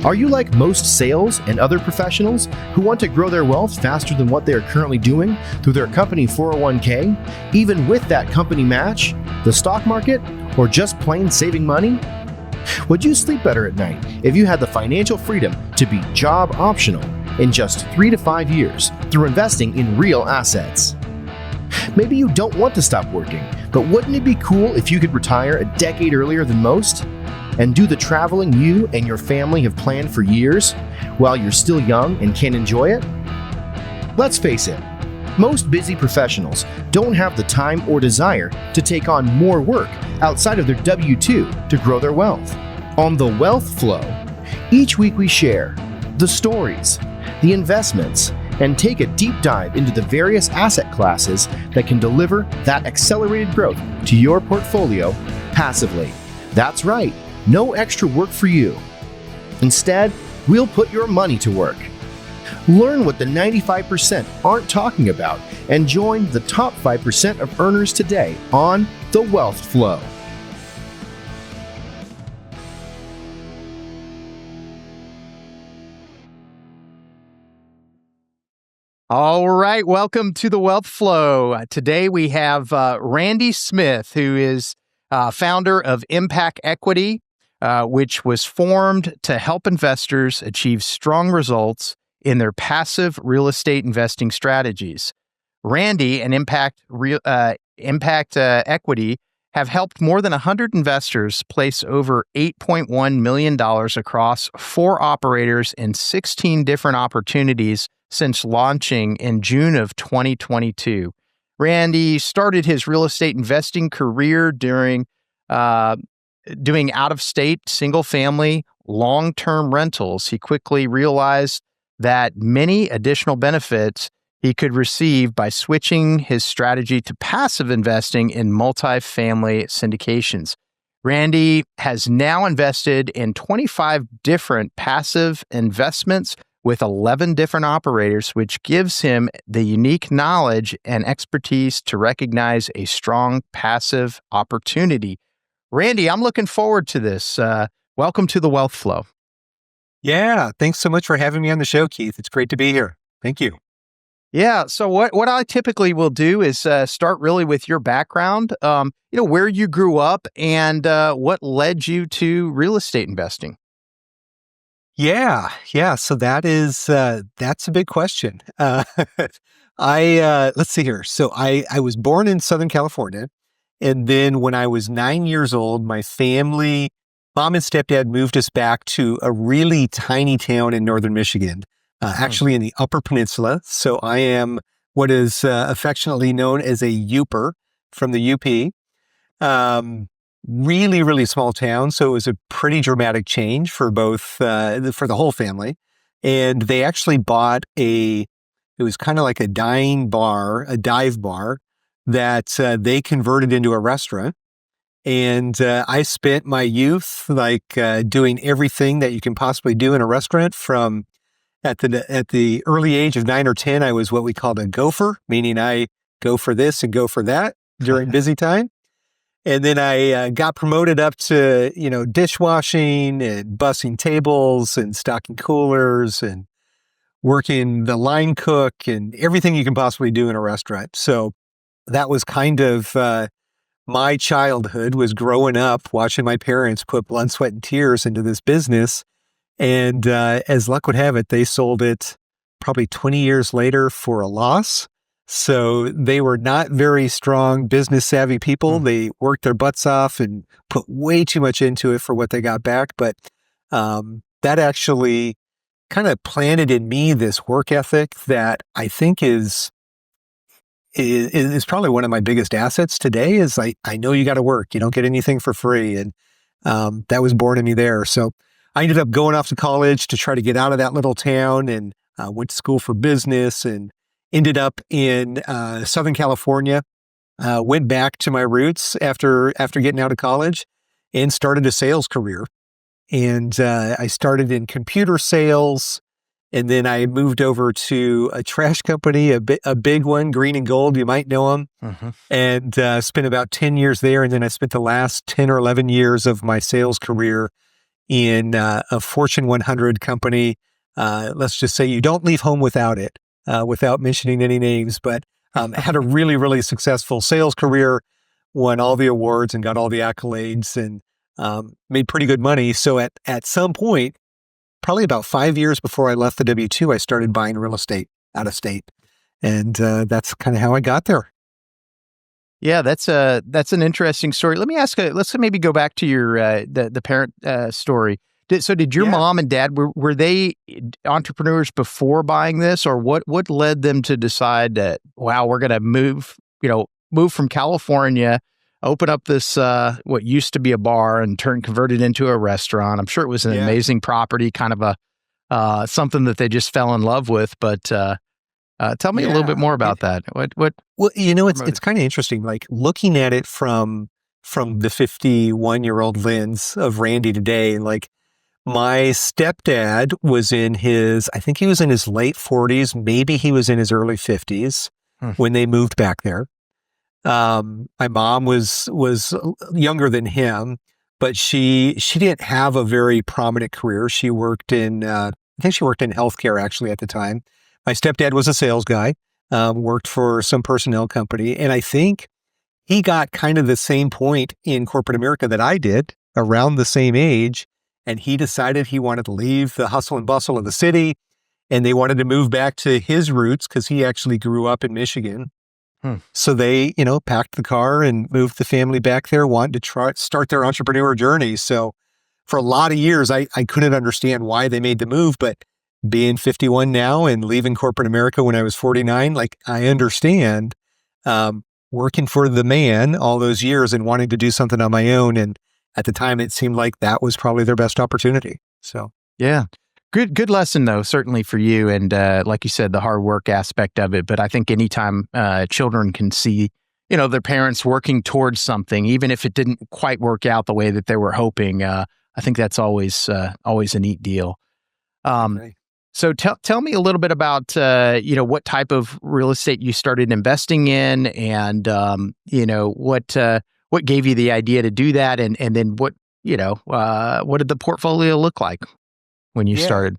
Are you like most sales and other professionals who want to grow their wealth faster than what they are currently doing through their company 401k, even with that company match, the stock market, or just plain saving money? Would you sleep better at night if you had the financial freedom to be job optional in just 3 to 5 years through investing in real assets? Maybe you don't want to stop working, but wouldn't it be cool if you could retire a decade earlier than most and do the traveling you and your family have planned for years while you're still young and can enjoy it? Let's face it, most busy professionals don't have the time or desire to take on more work outside of their W-2 to grow their wealth. On The Wealth Flow, each week we share the stories, the investments, and take a deep dive into the various asset classes that can deliver that accelerated growth to your portfolio passively. That's right, no extra work for you. Instead, we'll put your money to work. Learn what the 95% aren't talking about and join the top 5% of earners today on The Wealth Flow. All right, welcome to The Wealth Flow. Today we have Randy Smith, who is founder of Impact Equity, which was formed to help investors achieve strong results in their passive real estate investing strategies. Randy and Impact Equity have helped more than 100 investors place over $8.1 million across 4 operators in 16 different opportunities since launching in June of 2022. Randy started his real estate investing career doing out-of-state, single-family, long-term rentals. He quickly realized that many additional benefits he could receive by switching his strategy to passive investing in multifamily syndications. Randy has now invested in 25 different passive investments with 11 different operators, which gives him the unique knowledge and expertise to recognize a strong passive opportunity. Randy, I'm looking forward to this. Welcome to The Wealth Flow. Yeah, thanks so much for having me on the show, Keith. It's great to be here. Thank you. Yeah, so what I typically will do is start really with your background, where you grew up and what led you to real estate investing. Yeah. So that's a big question. Let's see here. So I was born in Southern California. And then when I was 9 years old, my family, mom and stepdad moved us back to a really tiny town in northern Michigan, actually in the Upper Peninsula. So I am what is affectionately known as a Youper from the UP. Really, really small town. So it was a pretty dramatic change for both, for the whole family. And they actually bought it was kind of like a dive bar that they converted into a restaurant. And I spent my youth doing everything that you can possibly do in a restaurant. From at the early age of 9 or 10, I was what we called a gopher, meaning I go for this and go for that during busy time. And then I got promoted up to, dishwashing and bussing tables and stocking coolers and working the line cook and everything you can possibly do in a restaurant. So that was kind of my childhood, was growing up watching my parents put blood, sweat, and tears into this business. And as luck would have it, they sold it probably 20 years later for a loss. So they were not very strong business savvy people. They worked their butts off and put way too much into it for what they got back. But that actually kind of planted in me this work ethic that I think is probably one of my biggest assets today. Is I know you got to work. You don't get anything for free. And that was born in me there. So I ended up going off to college to try to get out of that little town, and went to school for business and ended up in Southern California, went back to my roots after getting out of college and started a sales career. And I started in computer sales, and then I moved over to a trash company, a big one, Green and Gold. You might know them. And spent about 10 years there. And then I spent the last 10 or 11 years of my sales career in a Fortune 100 company. Let's just say you don't leave home without it, without mentioning any names, but had a really, really successful sales career, won all the awards and got all the accolades, and made pretty good money. So at some point, probably about 5 years before I left the W-2, I started buying real estate out of state. And that's kind of how I got there. Yeah, that's an interesting story. Let me ask. Let's maybe go back to your the parent story. Did your mom and dad were they entrepreneurs before buying this, or what led them to decide that, wow, we're going to move from California, open up this what used to be a bar and convert it into a restaurant? I'm sure it was an amazing property, kind of a something that they just fell in love with, but. Tell me a little bit more about that. What? Well, it's kind of interesting. Like looking at it from the 51-year-old lens of Randy today. Like my stepdad was I think he was in his late 40s, maybe he was in his early 50s when they moved back there. My mom was younger than him, but she didn't have a very prominent career. She worked in I think she worked in healthcare actually at the time. My stepdad was a sales guy, worked for some personnel company, and I think he got kind of the same point in corporate America that I did, around the same age, and he decided he wanted to leave the hustle and bustle of the city, and they wanted to move back to his roots because he actually grew up in Michigan. So they, packed the car and moved the family back there, wanted to start their entrepreneur journey. So for a lot of years, I couldn't understand why they made the move, but being 51 now and leaving corporate America when I was 49, like I understand working for the man all those years and wanting to do something on my own. And at the time, it seemed like that was probably their best opportunity. So, yeah. Good lesson, though, certainly for you. And like you said, the hard work aspect of it. But I think anytime children can see, their parents working towards something, even if it didn't quite work out the way that they were hoping, I think that's always a neat deal. right. So tell me a little bit about, what type of real estate you started investing in, and, what gave you the idea to do that, and then what did the portfolio look like when you started?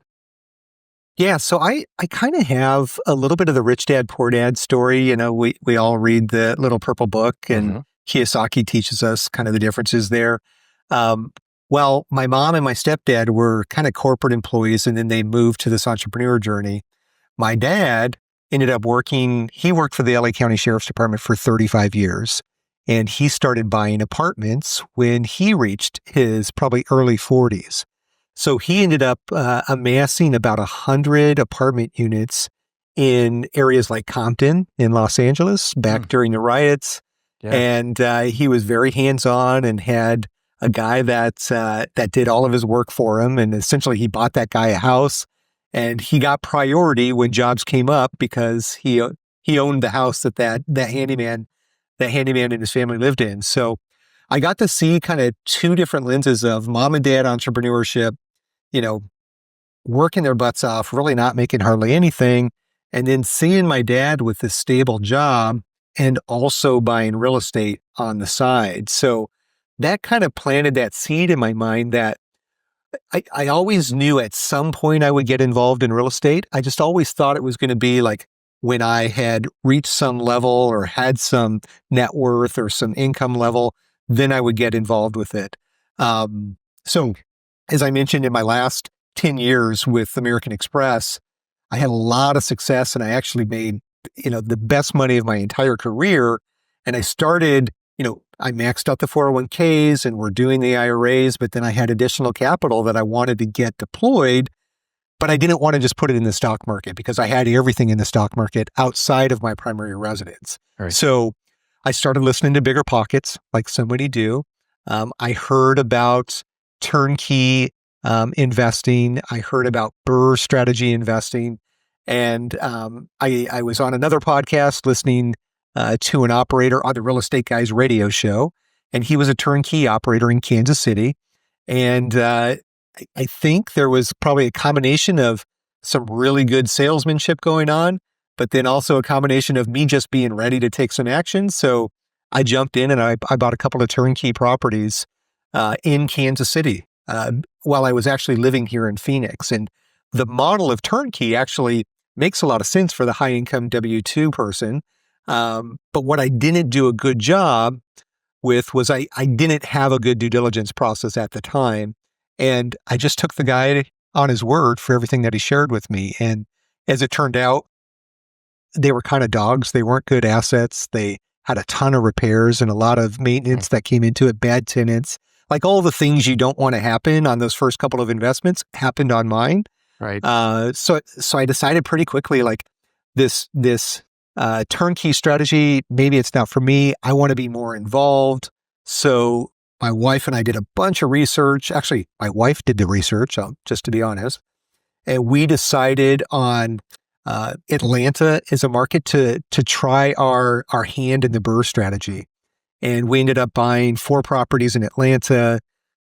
Yeah, so I kind of have a little bit of the rich dad, poor dad story. We all read the Little Purple Book, and Kiyosaki teaches us kind of the differences there. Well, my mom and my stepdad were kind of corporate employees, and then they moved to this entrepreneur journey. My dad ended up he worked for the LA County Sheriff's Department for 35 years, and he started buying apartments when he reached his probably early 40s. So he ended up amassing about 100 apartment units in areas like Compton in Los Angeles back during the riots. Yeah. And he was very hands-on and had a guy that did all of his work for him. And essentially he bought that guy a house, and he got priority when jobs came up because he owned the house that handyman and his family lived in. So I got to see kind of two different lenses of mom and dad entrepreneurship, working their butts off, really not making hardly anything. And then seeing my dad with this stable job and also buying real estate on the side. So that kind of planted that seed in my mind that I always knew at some point I would get involved in real estate. I just always thought it was going to be like when I had reached some level or had some net worth or some income level, then I would get involved with it. So as I mentioned, in my last 10 years with American Express, I had a lot of success, and I actually made, the best money of my entire career. And I started, I maxed out the 401ks and we're doing the IRAs, but then I had additional capital that I wanted to get deployed, but I didn't want to just put it in the stock market because I had everything in the stock market outside of my primary residence. Right. So I started listening to Bigger Pockets, like so many do. I heard about turnkey investing. I heard about Burr strategy investing. And I was on another podcast listening to an operator on the Real Estate Guys radio show, and he was a turnkey operator in Kansas City. And I think there was probably a combination of some really good salesmanship going on, but then also a combination of me just being ready to take some action. So I jumped in and I bought a couple of turnkey properties in Kansas City. while I was actually living here in Phoenix. And the model of turnkey actually makes a lot of sense for the high income W-2 person. But what I didn't do a good job with was I didn't have a good due diligence process at the time. And I just took the guy on his word for everything that he shared with me. And as it turned out, they were kind of dogs. They weren't good assets. They had a ton of repairs and a lot of maintenance that came into it, bad tenants. Like all the things you don't want to happen on those first couple of investments happened on mine. Right. So I decided pretty quickly, like this turnkey strategy, maybe it's not for me. I want to be more involved. So my wife and I did a bunch of research. Actually, my wife did the research, just to be honest. And we decided on Atlanta as a market to try our hand in the BRRRR strategy. And we ended up buying 4 properties in Atlanta.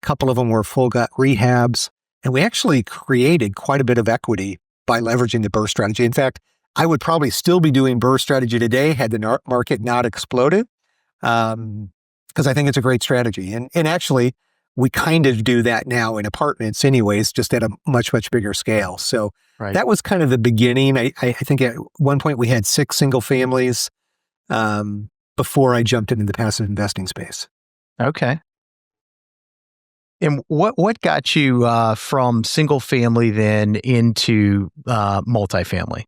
A couple of them were full gut rehabs. And we actually created quite a bit of equity by leveraging the BRRRR strategy. In fact, I would probably still be doing BRRRR strategy today had the market not exploded, because I think it's a great strategy. And actually, we kind of do that now in apartments anyways, just at a much, much bigger scale. So that was kind of the beginning. I think at one point we had 6 single families before I jumped into the passive investing space. Okay. And what got you from single family then into multifamily?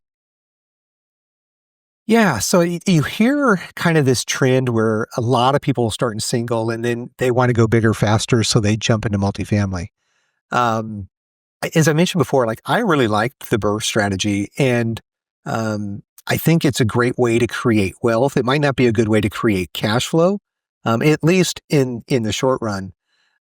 Yeah, so you hear kind of this trend where a lot of people start in single and then they want to go bigger faster, so they jump into multifamily. As I mentioned before, like I really liked the BRRRR strategy, and I think it's a great way to create wealth. It might not be a good way to create cash flow, at least in the short run.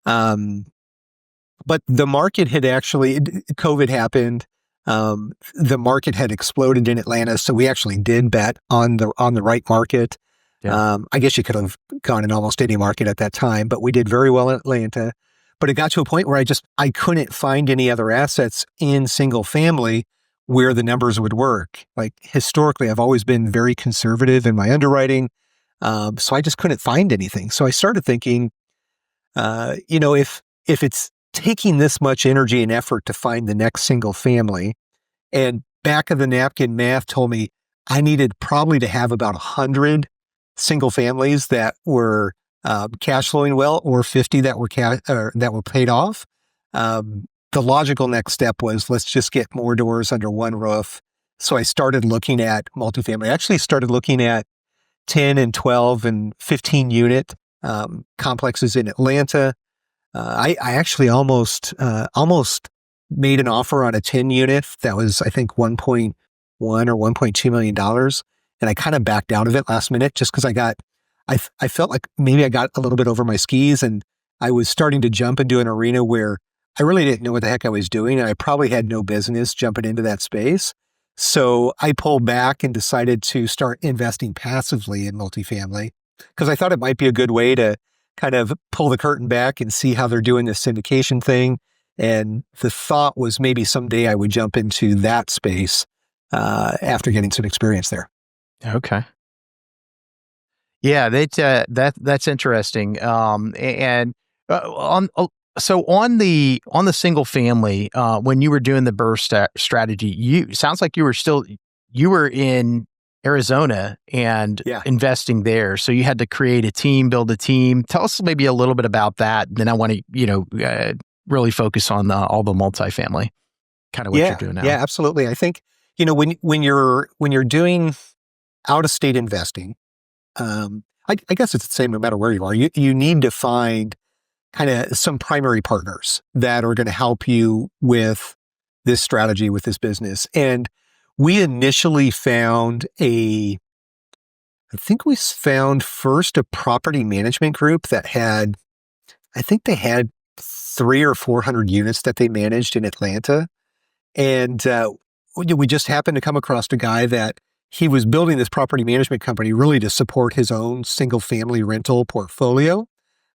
But the market had actually, COVID happened. The market had exploded in Atlanta, so we actually did bet on the right market. Yeah. I guess you could have gone in almost any market at that time, but we did very well in Atlanta. But it got to a point where I couldn't find any other assets in single family where the numbers would work. Like historically, I've always been very conservative in my underwriting, so I just couldn't find anything. So I started thinking, if it's taking this much energy and effort to find the next single family, and back of the napkin math told me I needed probably to have about 100 single families that were cash flowing well, or 50 that were paid off. The logical next step was, let's just get more doors under one roof. So I started looking at multifamily. I actually started looking at 10 and 12 and 15 unit complexes in Atlanta. I actually almost made an offer on a 10 unit that was, I think, $1.1 or $1.2 million. And I kind of backed out of it last minute just because I felt like maybe I got a little bit over my skis, and I was starting to jump into an arena where I really didn't know what the heck I was doing. And I probably had no business jumping into that space. So I pulled back and decided to start investing passively in multifamily because I thought it might be a good way to kind of pull the curtain back and see how they're doing this syndication thing. And the thought was maybe someday I would jump into that space after getting some experience there. Okay. Yeah, that's interesting. So on the single family, when you were doing the BRRRR strategy, sounds like you were in Arizona and investing there. So you had to create a team, build a team. Tell us maybe a little bit about that. Then I want to, really focus on all the multifamily, kind of what you're doing now. Yeah, absolutely. I think, when you're doing out of state investing, I guess it's the same no matter where you are. You need to find kind of some primary partners that are going to help you with this strategy, with this business. And we initially found first a property management group that had 300 or 400 units that they managed in Atlanta. And we just happened to come across a guy that he was building this property management company really to support his own single family rental portfolio,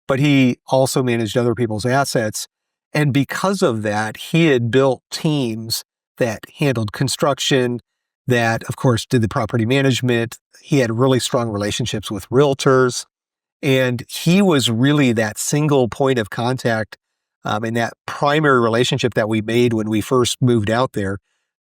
but he also managed other people's assets. And because of that, he had built teams that handled construction, that of course did the property management. He had really strong relationships with realtors, and he was really that single point of contact And that primary relationship that we made when we first moved out there,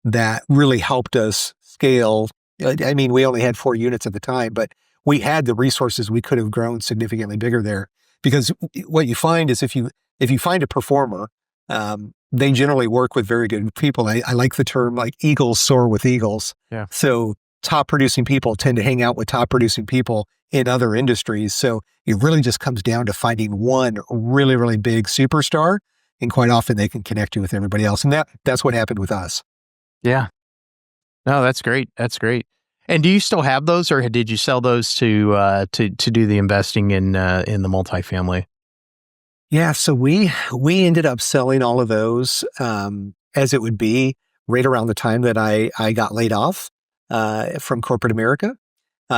that really helped us scale. I mean, we only had 4 units at the time, but we had the resources. We could have grown significantly bigger there, because what you find is if you find a performer, they generally work with very good people. I like the term, like, eagles soar with eagles. Yeah. So top producing people tend to hang out with top producing people in other industries. So it really just comes down to finding one really, really big superstar, and quite often they can connect you with everybody else. And that's what happened with us. Yeah. No, that's great. That's great. And do you still have those, or did you sell those to do the investing in the multifamily? Yeah, so we ended up selling all of those, as it would be right around the time that I got laid off from corporate America,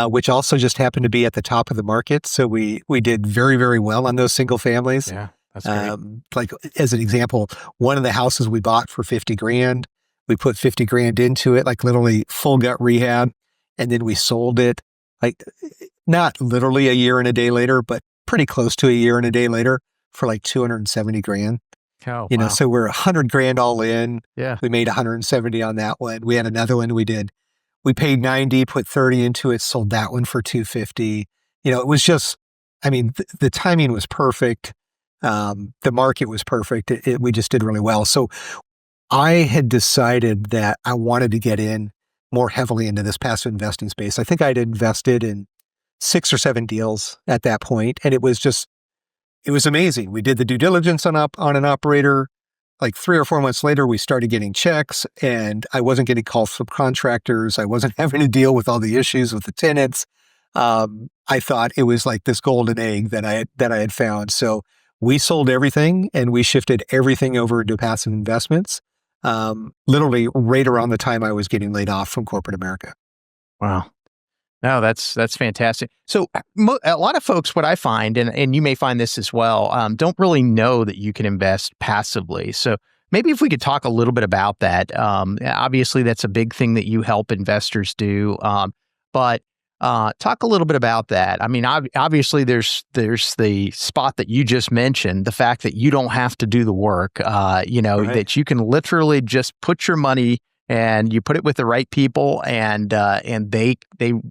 which also just happened to be at the top of the market. So we did very, very well on those single families. Yeah, that's great. Like, as an example, one of the houses we bought for 50 grand, we put 50 grand into it, like literally full gut rehab. And then we sold it, like, not literally a year and a day later, but pretty close to a year and a day later, for like 270 grand. Oh, You know, wow. so we're 100 grand all in. Yeah. We made 170 on that one. We had another one we paid 90, put 30 into it, sold that one for 250. You know, it was just, I mean, the timing was perfect. The market was perfect. We just did really well. So I had decided that I wanted to get in more heavily into this passive investing space. I think I'd invested in 6 or 7 deals at that point, and it was amazing. We did the due diligence on an operator. Like 3 or 4 months later, we started getting checks, and I wasn't getting calls from contractors. I wasn't having to deal with all the issues with the tenants. I thought it was like this golden egg that I had found. So we sold everything, and we shifted everything over to passive investments. Literally right around the time I was getting laid off from corporate America. Wow. No, that's fantastic. So a lot of folks, what I find, and you may find this as well, don't really know that you can invest passively. So maybe if we could talk a little bit about that. Obviously, that's a big thing that you help investors do. But talk a little bit about that. I mean, obviously, there's the spot that you just mentioned, the fact that you don't have to do the work. Right. That you can literally just put your money and you put it with the right people, and they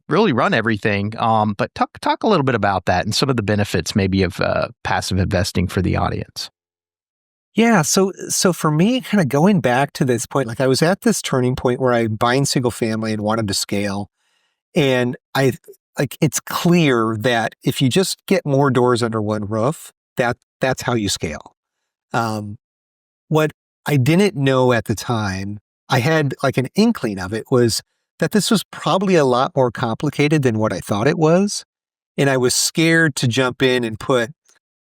really run everything. But talk a little bit about that and some of the benefits maybe of passive investing for the audience. Yeah. So for me, kind of going back to this point, like, I was at this turning point where I buying single family and wanted to scale. And it's clear that if you just get more doors under one roof, that's how you scale. What I didn't know at the time, I had like an inkling of it, was that this was probably a lot more complicated than what I thought it was. And I was scared to jump in and put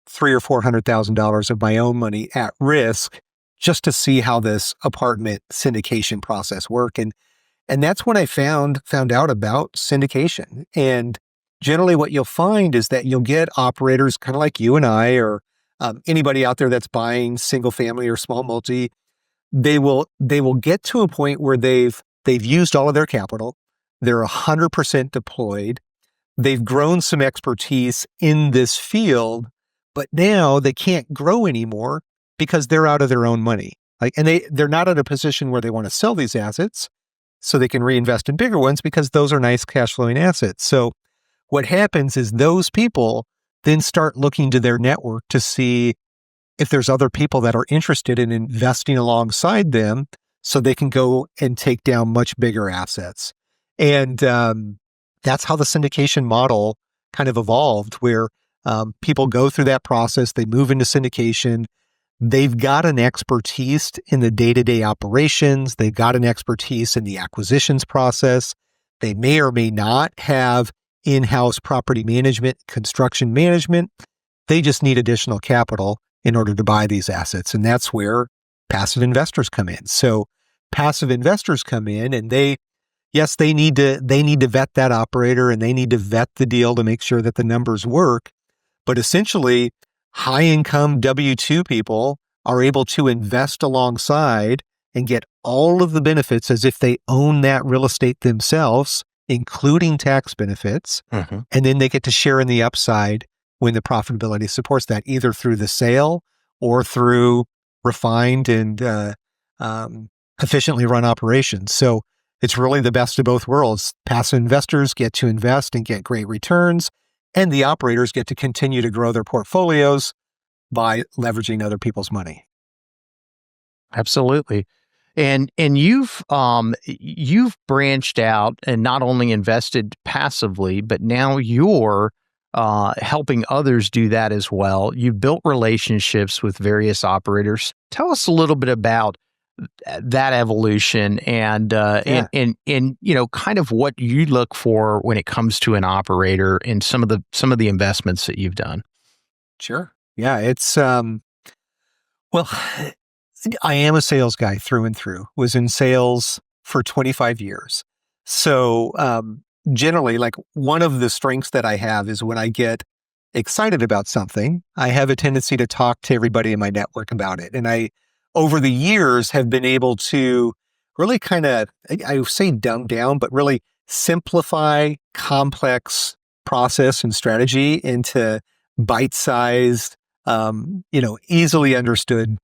$300,000 or $400,000 of my own money at risk just to see how this apartment syndication process worked. And that's when I found out about syndication. And generally what you'll find is that you'll get operators kind of like you and I, or anybody out there that's buying single family or small multi. They will get to a point where they've used all of their capital. They're 100% deployed. They've grown some expertise in this field, but now they can't grow anymore because they're out of their own money. And they're not in a position where they want to sell these assets so they can reinvest in bigger ones, because those are nice cash flowing assets. So what happens is those people then start looking to their network to see if there's other people that are interested in investing alongside them so they can go and take down much bigger assets. And that's how the syndication model kind of evolved, where people go through that process, they move into syndication. They've got an expertise in the day-to-day operations. They've got an expertise in the acquisitions process. They may or may not have in-house property management, construction management. They just need additional capital in order to buy these assets. And that's where passive investors come in. So passive investors come in, and they need to vet that operator, and they need to vet the deal to make sure that the numbers work. But essentially, high-income W-2 people are able to invest alongside and get all of the benefits as if they own that real estate themselves, including tax benefits. Mm-hmm. And then they get to share in the upside when the profitability supports that, either through the sale or through refined and efficiently run operations. So it's really the best of both worlds. Passive investors get to invest and get great returns, and the operators get to continue to grow their portfolios by leveraging other people's money. Absolutely. And you've branched out and not only invested passively, but now you're helping others do that as well. You've built relationships with various operators. Tell us a little bit about that evolution and kind of what you look for when it comes to an operator and some of the investments that you've done. Sure. Yeah, it's well, I am a sales guy through and through. Was in sales for 25 years. So generally, like, one of the strengths that I have is when I get excited about something, I have a tendency to talk to everybody in my network about it. And I, over the years, have been able to really kind of, I say dumb down, but really simplify complex process and strategy into bite-sized, easily understood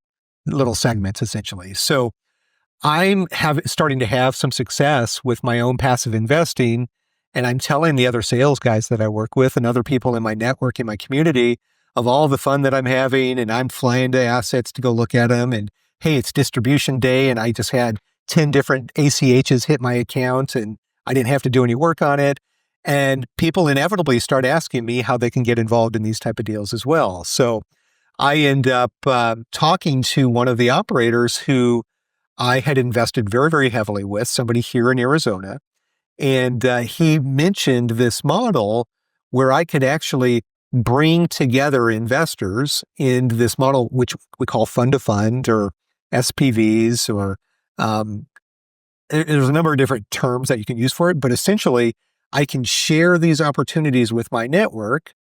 little segments, essentially. So I'm starting to have some success with my own passive investing, and I'm telling the other sales guys that I work with and other people in my network, in my community, of all the fun that I'm having, and I'm flying to assets to go look at them, and hey, it's distribution day, and I just had 10 different ACHs hit my account, and I didn't have to do any work on it. And people inevitably start asking me how they can get involved in these type of deals as well. So I end up talking to one of the operators who I had invested very, very heavily with, somebody here in Arizona. And he mentioned this model where I could actually bring together investors in this model, which we call fund to fund or SPVs, or there's a number of different terms that you can use for it. But essentially, I can share these opportunities with my network,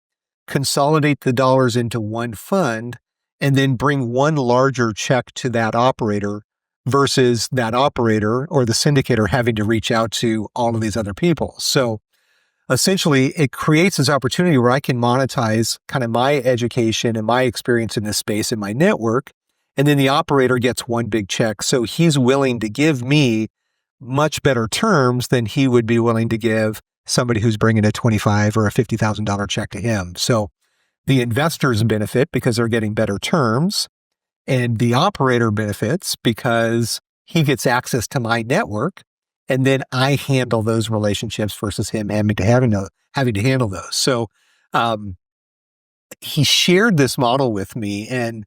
consolidate the dollars into one fund, and then bring one larger check to that operator versus that operator or the syndicator having to reach out to all of these other people. So essentially, it creates this opportunity where I can monetize kind of my education and my experience in this space in my network. And then the operator gets one big check. So he's willing to give me much better terms than he would be willing to give somebody who's bringing a $25,000 or a $50,000 check to him. So the investors benefit because they're getting better terms, and the operator benefits because he gets access to my network, and then I handle those relationships versus him having to handle those. So he shared this model with me, and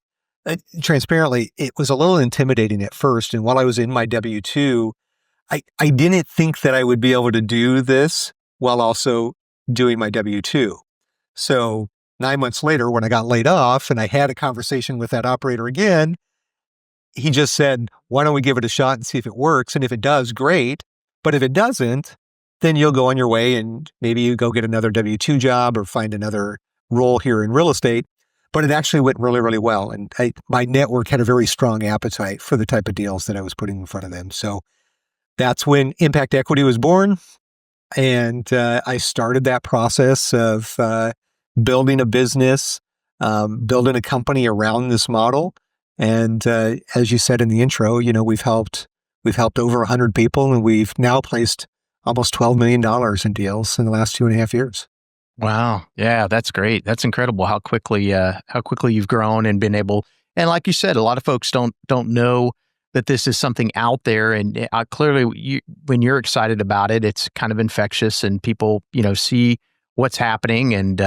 transparently, it was a little intimidating at first. And while I was in my W-2, I didn't think that I would be able to do this while also doing my W-2. So 9 months later, when I got laid off and I had a conversation with that operator again, he just said, why don't we give it a shot and see if it works? And if it does, great. But if it doesn't, then you'll go on your way and maybe you go get another W-2 job or find another role here in real estate. But it actually went really, really well. And my network had a very strong appetite for the type of deals that I was putting in front of them. So that's when Impact Equity was born. And I started that process of building a business, building a company around this model. And as you said in the intro, we've helped over 100 people, and we've now placed almost $12 million in deals in the last 2.5 years. Wow. Yeah, that's great. That's incredible how quickly you've grown and been able, and like you said, a lot of folks don't know that this is something out there. And clearly when you're excited about it, it's kind of infectious, and people, see what's happening, and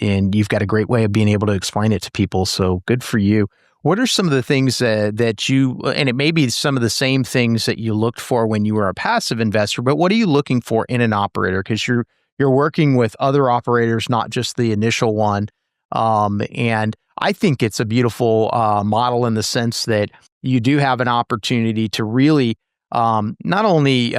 you've got a great way of being able to explain it to people. So good for you. What are some of the things that you, and it may be some of the same things that you looked for when you were a passive investor, but what are you looking for in an operator? Because you're working with other operators, not just the initial one. And I think it's a beautiful model in the sense that you do have an opportunity to really not only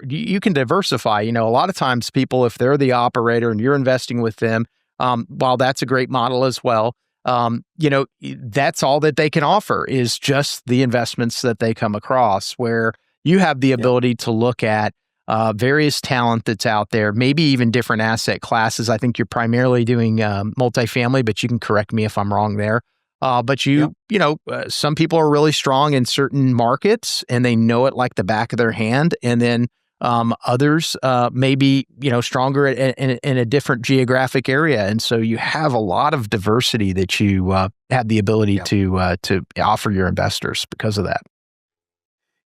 you can diversify. A lot of times people, if they're the operator and you're investing with them, while that's a great model as well, that's all that they can offer is just the investments that they come across, where you have the ability to look at various talent that's out there, maybe even different asset classes. I think you're primarily doing multifamily, but you can correct me if I'm wrong there. But Yep. some people are really strong in certain markets and they know it like the back of their hand. And then others may be, stronger in a different geographic area. And so you have a lot of diversity that you have the ability Yep. to offer your investors because of that.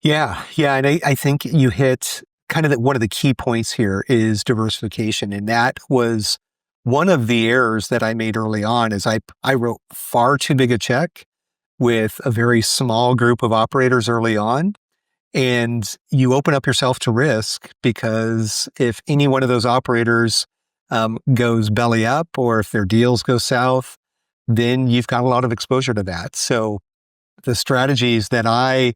Yeah. Yeah. And I think you hit kind of one of the key points here is diversification. And that was one of the errors that I made early on is I wrote far too big a check with a very small group of operators early on. And you open up yourself to risk because if any one of those operators goes belly up or if their deals go south, then you've got a lot of exposure to that. So the strategies that I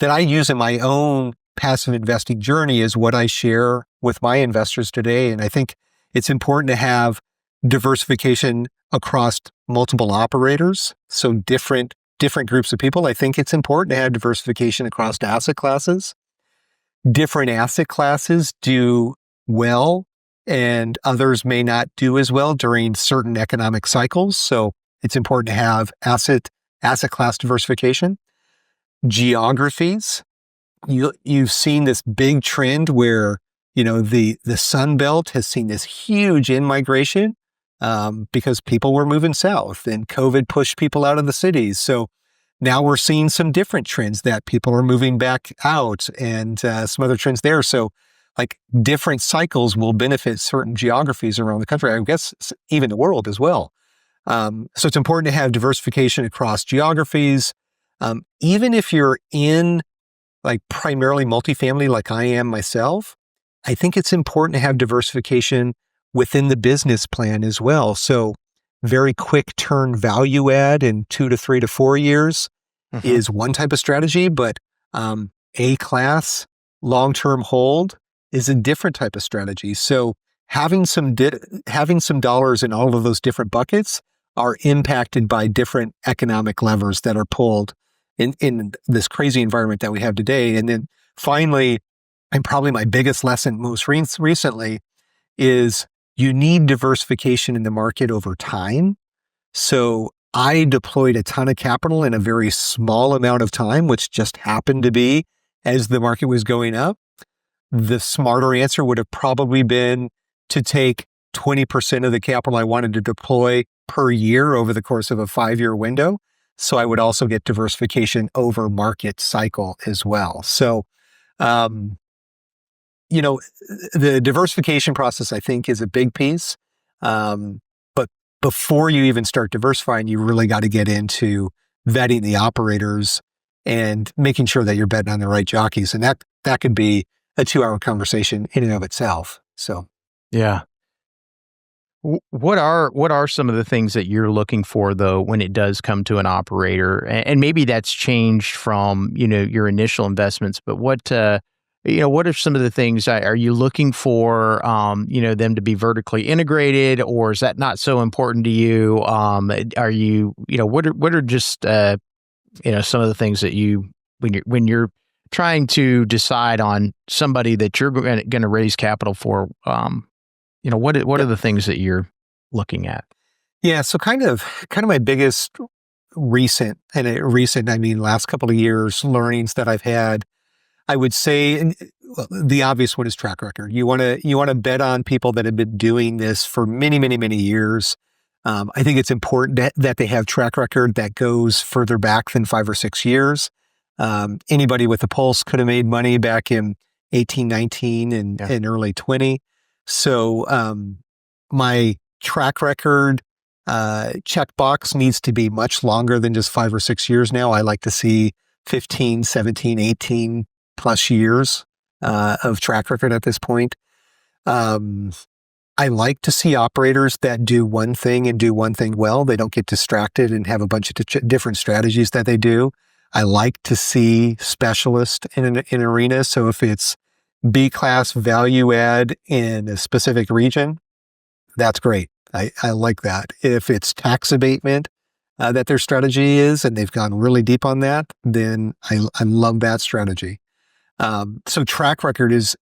use in my own passive investing journey is what I share with my investors today. And I think it's important to have diversification across multiple operators. So different groups of people. I think it's important to have diversification across asset classes. Different asset classes do well and others may not do as well during certain economic cycles. So it's important to have asset class diversification. Geographies. You've seen this big trend where, the Sun Belt has seen this huge in-migration because people were moving south and COVID pushed people out of the cities. So now we're seeing some different trends that people are moving back out and some other trends there. So like different cycles will benefit certain geographies around the country, I guess even the world as well. So it's important to have diversification across geographies. Even if you're in like primarily multifamily like I am myself, I think it's important to have diversification within the business plan as well. So very quick turn value add in 2 to 3 to 4 years is one type of strategy, but A class long-term hold is a different type of strategy. So having some dollars in all of those different buckets are impacted by different economic levers that are pulled in this crazy environment that we have today. And then finally, and probably my biggest lesson most recently is you need diversification in the market over time. So I deployed a ton of capital in a very small amount of time, which just happened to be as the market was going up. The smarter answer would have probably been to take 20% of the capital I wanted to deploy per year over the course of a 5-year window. So I would also get diversification over market cycle as well. So, the diversification process, I think, is a big piece. But before you even start diversifying, you really got to get into vetting the operators and making sure that you're betting on the right jockeys. And that could be a 2-hour conversation in and of itself. So, yeah. What are some of the things that you're looking for though when it does come to an operator, and maybe that's changed from your initial investments, but what are some of the things are you looking for? Them to be vertically integrated, or is that not so important to you? Are you what are just some of the things that you when you're trying to decide on somebody that you're going to raise capital for? What are the things that you're looking at? Yeah, so kind of my biggest I mean last couple of years learnings that I've had, I would say the obvious one is track record. You want to bet on people that have been doing this for many, many, many years. I think it's important that they have track record that goes further back than 5 or 6 years. Anybody with a pulse could have made money back in 18, 19 and early 20. So my track record checkbox needs to be much longer than just 5 or 6 years now. I like to see 15, 17, 18 plus years of track record at this point. I like to see operators that do one thing and do one thing well. They don't get distracted and have a bunch of different strategies that they do. I like to see specialists in an arena. So if it's B-class value add in a specific region, that's great. I like that. If it's tax abatement that their strategy is, and they've gone really deep on that, then I love that strategy. So track record is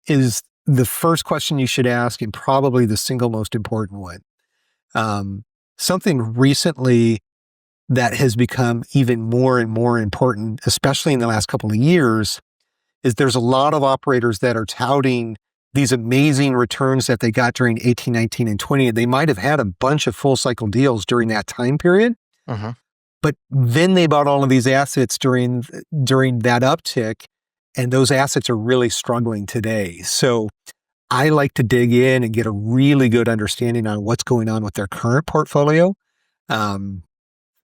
the first question you should ask, and probably the single most important one. Something recently that has become even more and more important, especially in the last couple of years, is there's a lot of operators that are touting these amazing returns that they got during 18, 19, and 20. They might have had a bunch of full cycle deals during that time period, but then they bought all of these assets during that uptick, and those assets are really struggling today. So I like to dig in and get a really good understanding on what's going on with their current portfolio.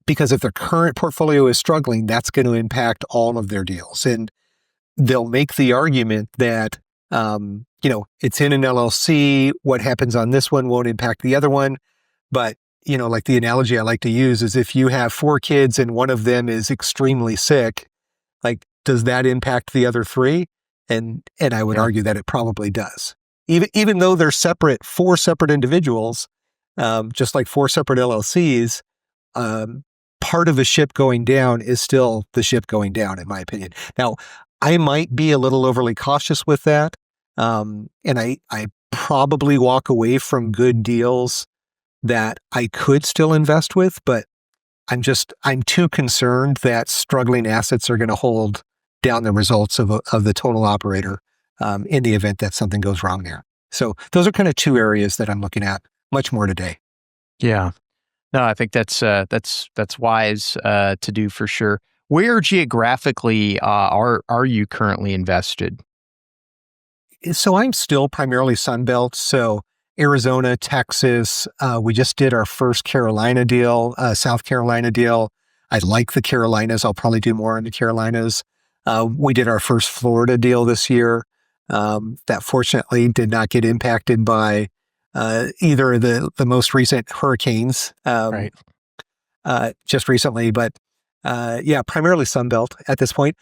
Because if their current portfolio is struggling, that's going to impact all of their deals. And they'll make the argument that, it's in an LLC. What happens on this one won't impact the other one. But, like the analogy I like to use is if you have 4 kids and one of them is extremely sick, like, does that impact the other 3? And I would argue that it probably does. Even though they're 4 separate individuals, just like 4 separate LLCs, part of a ship going down is still the ship going down, in my opinion. Now, I might be a little overly cautious with that. And I probably walk away from good deals that I could still invest with, but I'm too concerned that struggling assets are going to hold down the results of the total operator in the event that something goes wrong there. So those are kind of 2 areas that I'm looking at much more today. Yeah. No, I think that's wise to do for sure. Where geographically are you currently invested? So I'm still primarily Sunbelt. So Arizona, Texas. We just did our first Carolina deal, South Carolina deal. I like the Carolinas. I'll probably do more in the Carolinas. We did our first Florida deal this year. That fortunately did not get impacted by either the most recent hurricanes just recently, but primarily Sunbelt at this point.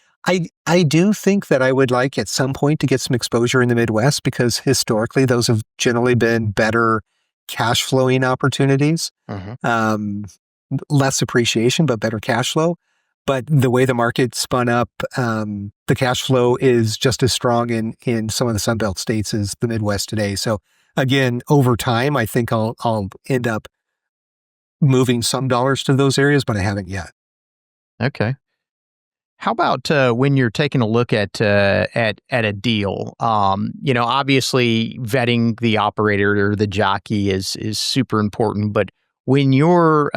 I do think that I would like at some point to get some exposure in the Midwest because historically those have generally been better cash flowing opportunities. Less appreciation, but better cash flow. But the way the market spun up, the cash flow is just as strong in some of the Sunbelt states as the Midwest today. So again, over time, I think I'll end up moving some dollars to those areas, but I haven't yet. Okay. How about when you're taking a look at a deal? Obviously vetting the operator or the jockey is super important, but when you're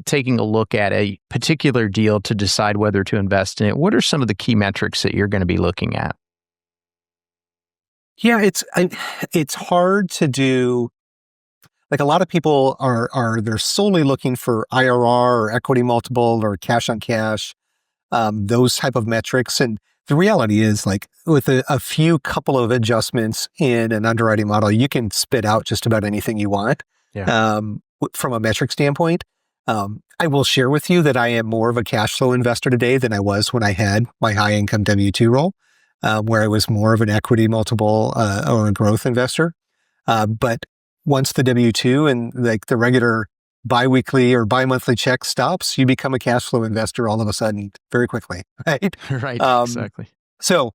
taking a look at a particular deal to decide whether to invest in it, what are some of the key metrics that you're going to be looking at? Yeah, it's hard to do. Like a lot of people they're solely looking for IRR or equity multiple or cash on cash, those type of metrics. And the reality is, like with a few couple of adjustments in an underwriting model, you can spit out just about anything you want. From a metric standpoint. I will share with you that I am more of a cash flow investor today than I was when I had my high income W-2 role, where I was more of an equity multiple or a growth investor. But once the W-2 and like the regular biweekly or bi-monthly check stops, you become a cash flow investor all of a sudden very quickly, right? Right, exactly. So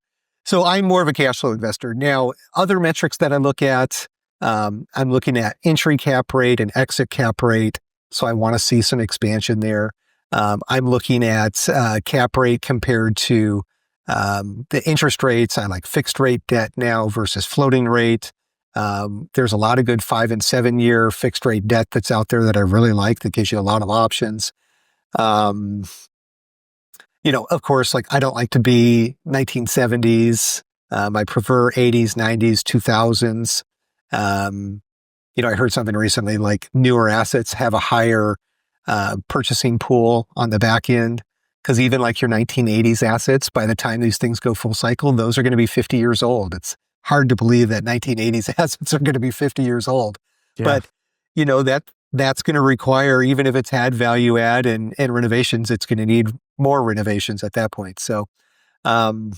I'm more of a cash flow investor. Now, other metrics that I look at, I'm looking at entry cap rate and exit cap rate. So I want to see some expansion there. I'm looking at cap rate compared to the interest rates. I like fixed rate debt now versus floating rate. There's a lot of good 5 and 7 year fixed rate debt that's out there that I really like that gives you a lot of options. Of course, like I don't like to be 1970s. I prefer 80s, 90s, 2000s. I heard something recently like newer assets have a higher purchasing pool on the back end because even like your 1980s assets, by the time these things go full cycle, those are going to be 50 years old. It's hard to believe that 1980s assets are going to be 50 years old. Yeah. But, that's going to require, even if it's had value add and renovations, it's going to need more renovations at that point. So, I've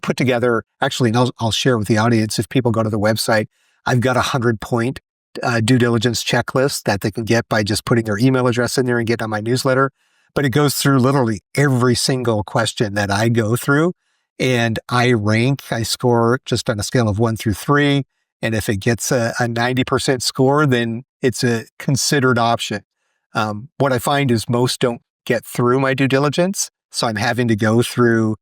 put together, actually, and I'll share with the audience, if people go to the website, I've got 100-point due diligence checklist that they can get by just putting their email address in there and get on my newsletter. But it goes through literally every single question that I go through. And I score just on a scale of 1 through 3. And if it gets a 90% score, then it's a considered option. What I find is most don't get through my due diligence. So I'm having to go through,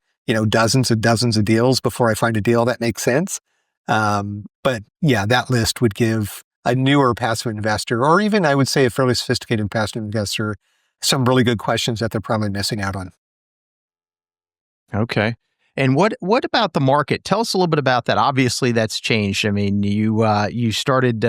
dozens and dozens of deals before I find a deal that makes sense. But yeah, that list would give a newer passive investor, or even I would say a fairly sophisticated passive investor, some really good questions that they're probably missing out on. Okay. And what about the market? Tell us a little bit about that. Obviously, that's changed. I mean, you started,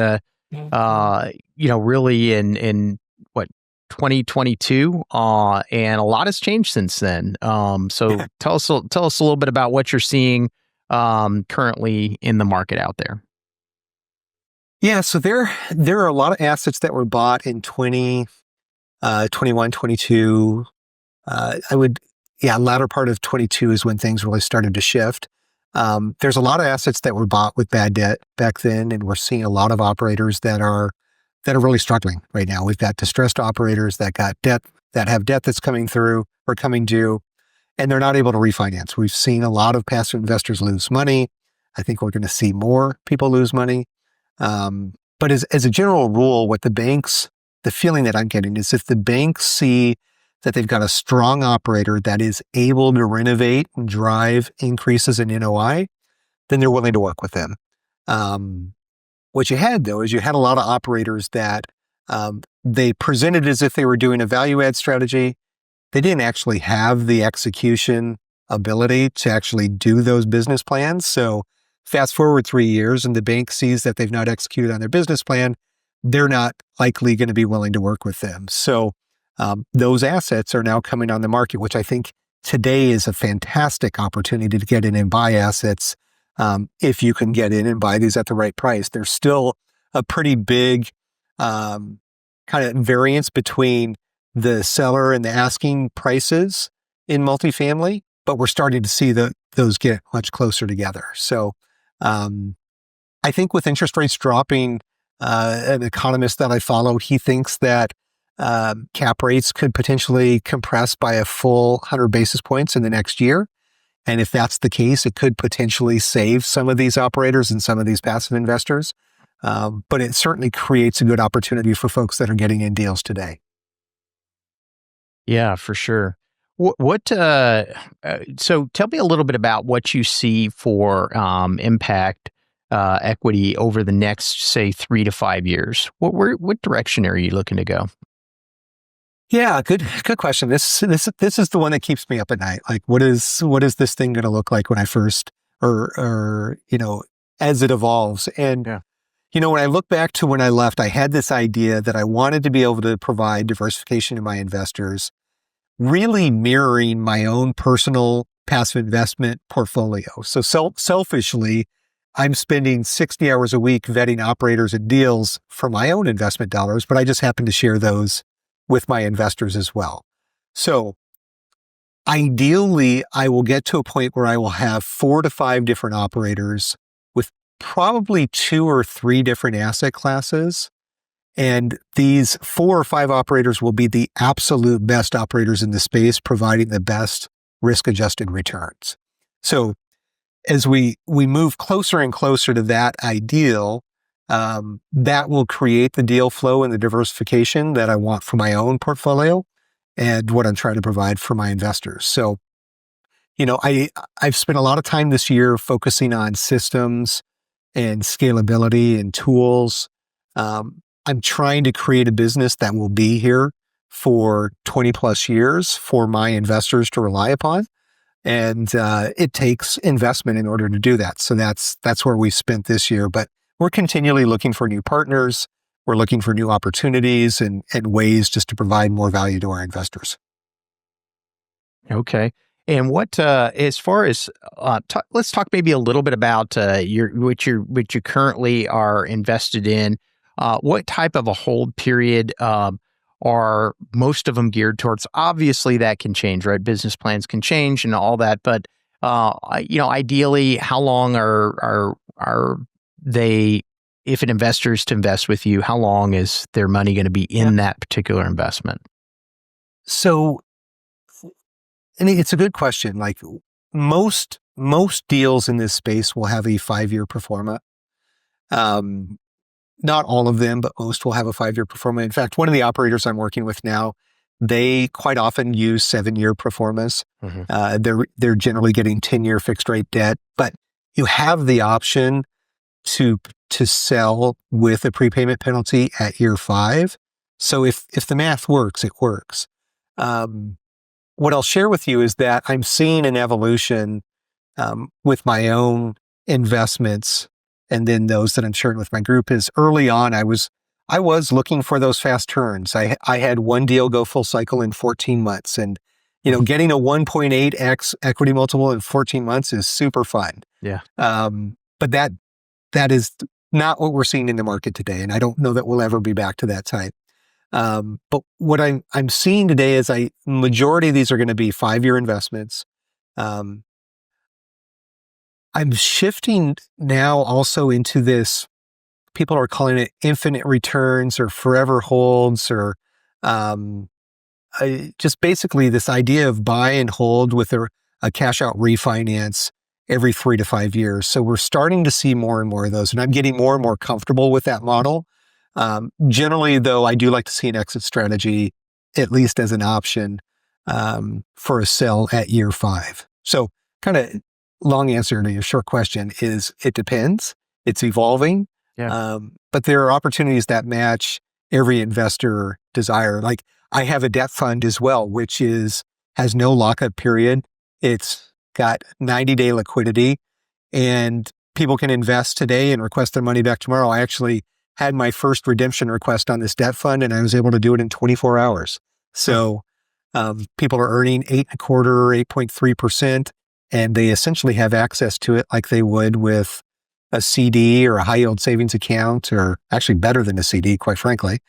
really in what 2022, and a lot has changed since then. So tell us a little bit about what you're seeing currently in the market out there. Yeah, so there are a lot of assets that were bought in 21, 22. Latter part of 22 is when things really started to shift. There's a lot of assets that were bought with bad debt back then, and we're seeing a lot of operators that are really struggling right now. We've got distressed operators that got debt, that have debt that's coming through or coming due, and they're not able to refinance. We've seen a lot of passive investors lose money. I think we're going to see more people lose money. But as a general rule, the feeling that I'm getting is if the banks see that they've got a strong operator that is able to renovate and drive increases in NOI, then they're willing to work with them. What you had, though, is you had a lot of operators that they presented as if they were doing a value add strategy. They didn't actually have the execution ability to actually do those business plans. So fast forward 3 years and the bank sees that they've not executed on their business plan, they're not likely going to be willing to work with them. So those assets are now coming on the market, which I think today is a fantastic opportunity to get in and buy assets. If you can get in and buy these at the right price, there's still a pretty big kind of variance between the seller and the asking prices in multifamily, but we're starting to see those get much closer together. So I think with interest rates dropping, an economist that I follow, he thinks that cap rates could potentially compress by a full 100 basis points in the next year. And if that's the case, it could potentially save some of these operators and some of these passive investors. But it certainly creates a good opportunity for folks that are getting in deals today. Yeah, for sure. So tell me a little bit about what you see for impact equity over the next, say, 3 to 5 years. What direction are you looking to go? Yeah, good question. This is the one that keeps me up at night. Like, what is this thing going to look like when I first, or as it evolves? And Yeah. when I look back to when I left, I had this idea that I wanted to be able to provide diversification to my investors, really mirroring my own personal passive investment portfolio. So selfishly, I'm spending 60 hours a week vetting operators and deals for my own investment dollars, but I just happen to share those with my investors as well. So ideally, I will get to a point where I will have 4 to 5 different operators with probably 2 or 3 different asset classes. And these 4 or 5 operators will be the absolute best operators in the space, providing the best risk-adjusted returns. So as we move closer and closer to that ideal, that will create the deal flow and the diversification that I want for my own portfolio and what I'm trying to provide for my investors. So, I've spent a lot of time this year focusing on systems and scalability and tools. I'm trying to create a business that will be here for 20 plus years for my investors to rely upon. And it takes investment in order to do that. So that's where we spent this year. But we're continually looking for new partners. We're looking for new opportunities and ways just to provide more value to our investors. Okay. And as far as, let's talk maybe a little bit about what you currently are invested in. What type of a hold period are most of them geared towards? Obviously, that can change, right? Business plans can change and all that, but ideally, how long are they? If an investor is to invest with you, how long is their money going to be in that particular investment? So, and it's a good question. Like most deals in this space will have a 5-year pro forma. not all of them, but most will have a 5-year performance. In fact, one of the operators I'm working with now, they quite often use 7-year performance. They're generally getting 10-year fixed rate debt, but you have the option to sell with a prepayment penalty at year 5. So if the math works, it works. What I'll share with you is that I'm seeing an evolution with my own investments, and then those that I'm sharing with my group. Is early on, I was looking for those fast turns. I had one deal go full cycle in 14 months, and getting a 1.8x equity multiple in 14 months is super fun. Yeah. But that is not what we're seeing in the market today, and I don't know that we'll ever be back to that type. But what I'm seeing today is majority of these are going to be 5-year investments. I'm shifting now also into this, people are calling it infinite returns or forever holds, or just basically this idea of buy and hold with a cash out refinance every 3 to 5 years. So we're starting to see more and more of those, and I'm getting more and more comfortable with that model. Generally, though, I do like to see an exit strategy, at least as an option, for a sell at year 5. So kind of long answer to your short question is it depends. It's evolving. Yeah. But there are opportunities that match every investor desire. Like I have a debt fund as well, which has no lockup period. It's got 90-day liquidity, and people can invest today and request their money back tomorrow. I actually had my first redemption request on this debt fund, and I was able to do it in 24 hours. So people are earning 8.25%, 8.3%, and they essentially have access to it like they would with a CD or a high yield savings account, or actually better than a CD, quite frankly,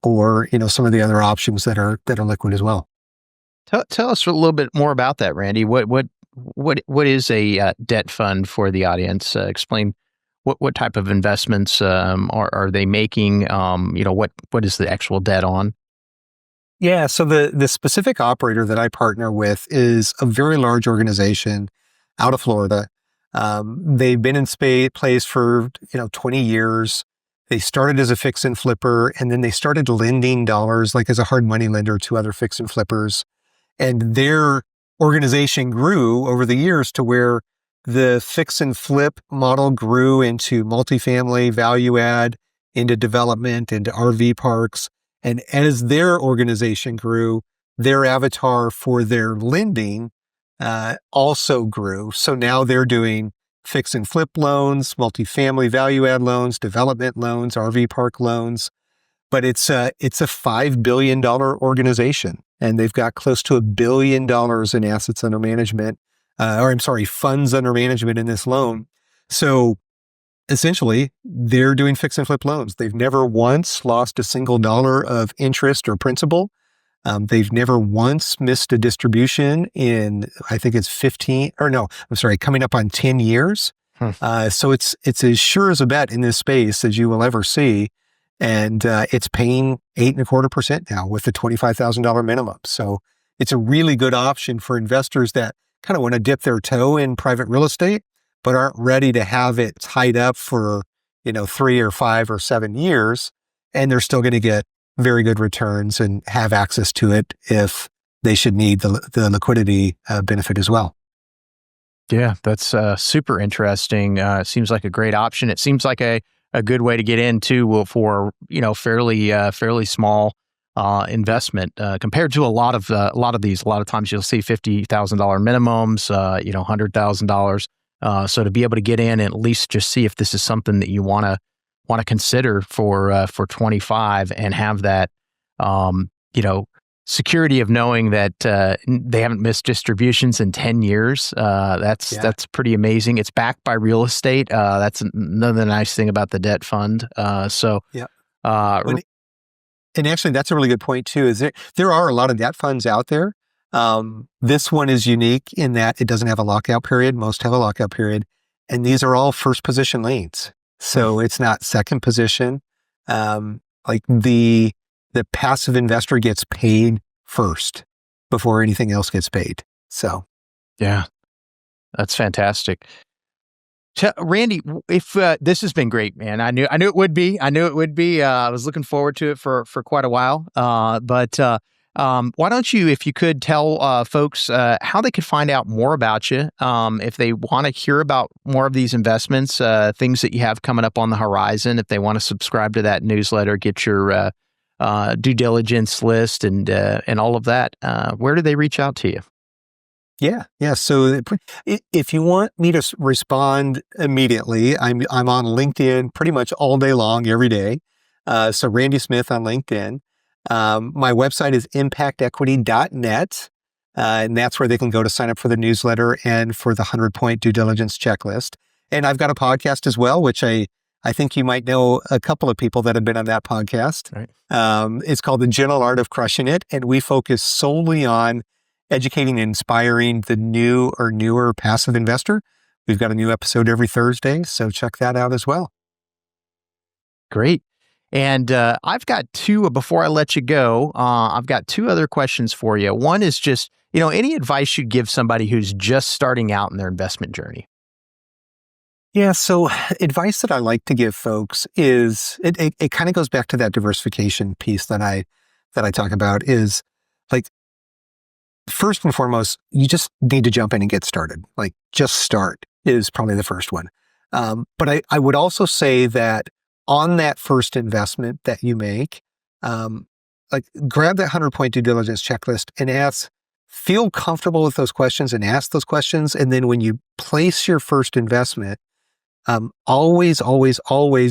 or some of the other options that are liquid as well. Tell us a little bit more about that, Randy. What is a debt fund for the audience? Explain what type of investments are they making? What is the actual debt on? Yeah, so the specific operator that I partner with is a very large organization out of Florida. They've been in place for 20 years. They started as a fix and flipper, and then they started lending dollars, like as a hard money lender, to other fix and flippers. And their organization grew over the years to where the fix and flip model grew into multifamily, value add, into development, into RV parks. And as their organization grew, their avatar for their lending also grew. So now they're doing fix and flip loans, multifamily value add loans, development loans, RV park loans. But it's a $5 billion organization, and they've got close to $1 billion in assets under management, funds under management in this loan. So essentially, they're doing fix and flip loans. They've never once lost a single dollar of interest or principal. They've never once missed a distribution in, I think it's coming up on 10 years. So it's as sure as a bet in this space as you will ever see. And it's paying 8.25% now with a $25,000 minimum. So it's a really good option for investors that kind of want to dip their toe in private real estate, but aren't ready to have it tied up for 3 or 5 or 7 years, and they're still going to get very good returns and have access to it if they should need the liquidity benefit as well. Yeah, that's super interesting. It seems like a great option. It seems like a good way to get into for fairly small investment compared to a lot of these. A lot of times you'll see $50,000 minimums, $100,000. So to be able to get in and at least just see if this is something that you want to consider for 25 and have that security of knowing that they haven't missed distributions in 10 years. That's pretty amazing. It's backed by real estate. That's another nice thing about the debt fund. And actually, that's a really good point too, is there are a lot of debt funds out there. This one is unique in that it doesn't have a lockout period. Most have a lockout period. And these are all first position liens. So it's not second position. Like the passive investor gets paid first before anything else gets paid. So. Yeah, that's fantastic. Randy, if this has been great, man. I knew it would be. I was looking forward to it for quite a while. But why don't you, if you could, tell folks how they could find out more about you, if they want to hear about more of these investments, things that you have coming up on the horizon, if they want to subscribe to that newsletter, get your due diligence list, and all of that. Where do they reach out to you? Yeah. So if you want me to respond immediately, I'm on LinkedIn pretty much all day long, every day. So Randy Smith on LinkedIn. My website is impactequity.net. And that's where they can go to sign up for the newsletter and for the 100-point due diligence checklist. And I've got a podcast as well, which I think you might know a couple of people that have been on that podcast. Right. It's called The Gentle Art of Crushing It. And we focus solely on educating and inspiring the new or newer passive investor. We've got a new episode every Thursday, so check that out as well. Great. And I've got two, before I let you go, I've got two other questions for you. One is just, any advice you'd give somebody who's just starting out in their investment journey? Yeah, so advice that I like to give folks is, it kind of goes back to that diversification piece that I talk about, is like, first and foremost, you just need to jump in and get started. Like, just start is probably the first one. But I would also say that on that first investment that you make, grab that 100-point due diligence checklist and feel comfortable with those questions and ask those questions. And then when you place your first investment, always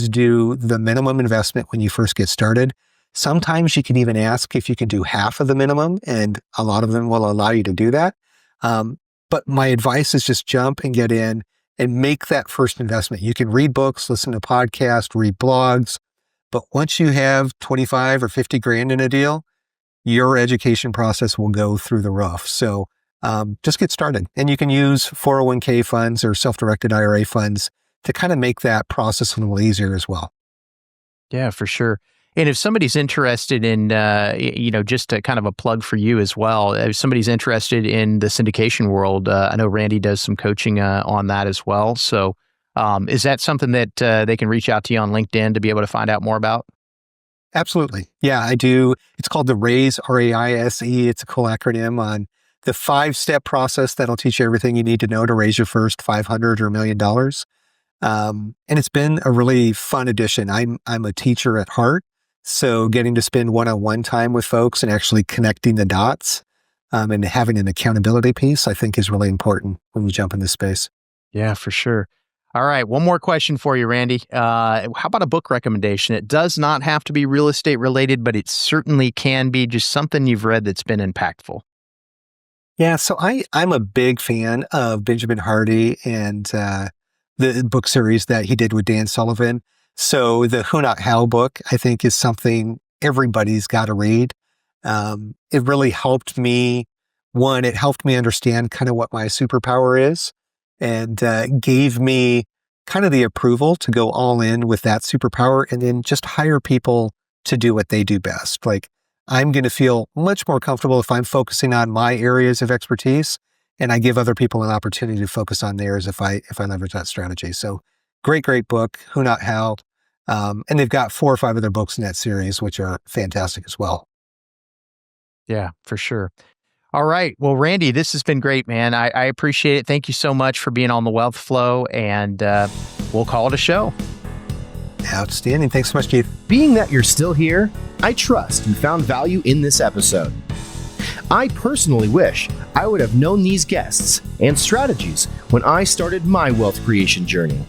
do the minimum investment when you first get started. Sometimes you can even ask if you can do half of the minimum, and a lot of them will allow you to do that. But my advice is just jump and get in and make that first investment. You can read books, listen to podcasts, read blogs, but once you have 25 or 50 grand in a deal, your education process will go through the roof. So just get started. And you can use 401k funds or self-directed IRA funds to kind of make that process a little easier as well. Yeah, for sure. And if somebody's interested in, just a kind of a plug for you as well, if somebody's interested in the syndication world, I know Randy does some coaching on that as well. So is that something that they can reach out to you on LinkedIn to be able to find out more about? Absolutely. Yeah, I do. It's called the RAISE, RAISE. It's a cool acronym on the 5-step process that'll teach you everything you need to know to raise your first $500 or $1 million. And it's been a really fun addition. I'm a teacher at heart. So getting to spend one-on-one time with folks and actually connecting the dots and having an accountability piece, I think is really important when you jump in this space. Yeah, for sure. All right. One more question for you, Randy. How about a book recommendation? It does not have to be real estate related, but it certainly can be just something you've read that's been impactful. Yeah. So I'm a big fan of Benjamin Hardy and the book series that he did with Dan Sullivan. So the Who Not How book, I think, is something everybody's got to read. It really helped me. One, it helped me understand kind of what my superpower is, and gave me kind of the approval to go all in with that superpower and then just hire people to do what they do best. Like, I'm going to feel much more comfortable if I'm focusing on my areas of expertise, and I give other people an opportunity to focus on theirs if I leverage that strategy. So great book, Who Not How. And they've got 4 or 5 other books in that series, which are fantastic as well. Yeah, for sure. All right. Well, Randy, this has been great, man. I appreciate it. Thank you so much for being on the Wealth Flow, and we'll call it a show. Outstanding. Thanks so much, Keith. Being that you're still here, I trust you found value in this episode. I personally wish I would have known these guests and strategies when I started my wealth creation journey.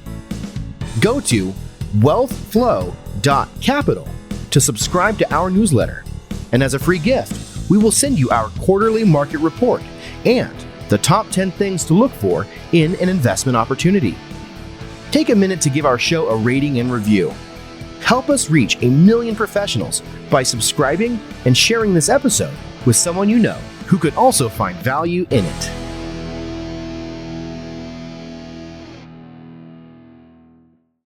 Go to wealthflow.capital to subscribe to our newsletter. And as a free gift, we will send you our quarterly market report and the top 10 things to look for in an investment opportunity. Take a minute to give our show a rating and review. Help us reach 1 million professionals by subscribing and sharing this episode with someone you know who could also find value in it.